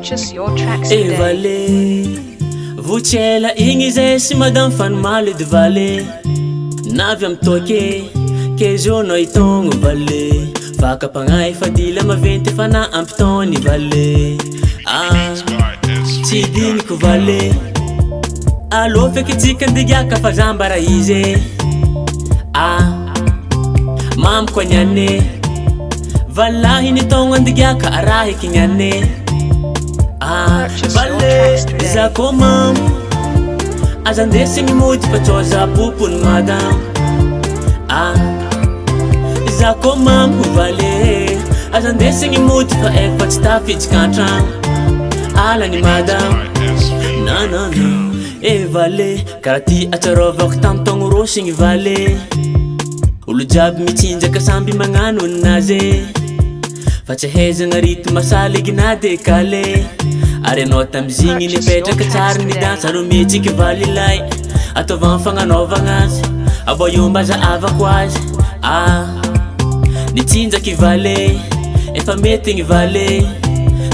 Purchase your tracks today. Vale, vucela ingize si madame fan mal de vale. Naviam toke, que jono itong vale. Faka pangai fadila mavente fana amptoni vale. Tidini ko vale. Alo feke tikan digya ka fazambara ize. Mam kwa nyane. Wallahi ni tong andigya ka arahi kinyane. Vale, zako mam. Azande singi muji pachoza pupun madam. Zako mam vale. Azande singi muji pa ek pachitafich kantram. Ala ni madam. No. Vale, karati acharovok tam tong roshing vale. Ulujab michinja kasambi mangano naze. Fachaheza ngaritu masali ginade kale. Are nota mzingi ni petra katar ni dansa rumiji ki vali lai. Ato vanfanga nova ngazi. Abo yumba za ava kwazi. Ni chinja ki vale. Efa meeting vale.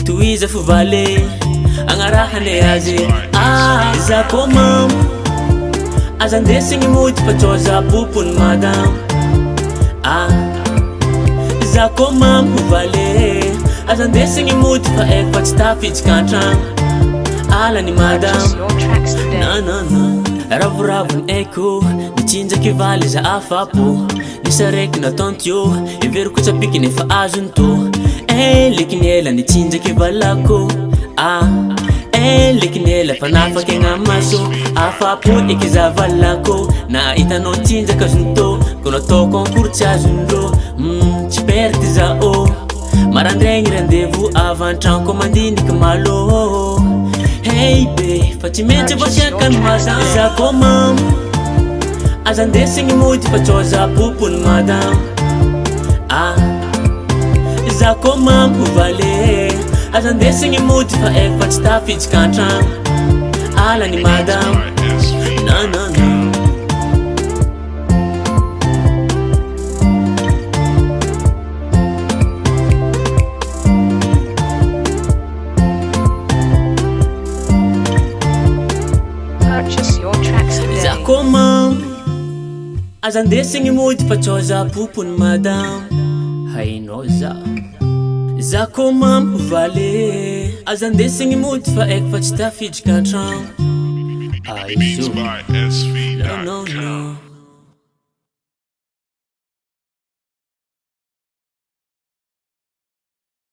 Tuiza fu vale. Angaraha ne aze. Zako mam. Azande singi muji pachoza pupun madam. Zako mam vale. Azande singi muji pa ek pachitafich kantram. Ala ni madam. No. Ravu eko. Nichinja ki vale za afapo. Nisarek na tontyo. Iveru kuchapiki nefa azunto. Likinela nichinja ki valako. Likinela fanafa kenga maso. Afapo ikiza valako. Na itano chinja kazunto. Kono to konkurcha zundo. Chiperti za o. Marandrengi rendezvous avant tran komandini kamalo. Hey be, fachimente voshiakan madam. Zako mam. Azande singi muji pachoza pupun madam. Zako mam vale. Azande singi muji pa ek pachitafich kantram. Ala ni madam. No. Purchase your tracks today. Zako mam. Azande singi muji pachoza pupun madam. Hainoza. Zako mam vale. Azande singi muji pa ek pachitafich kantram. Beats by SV.com. No.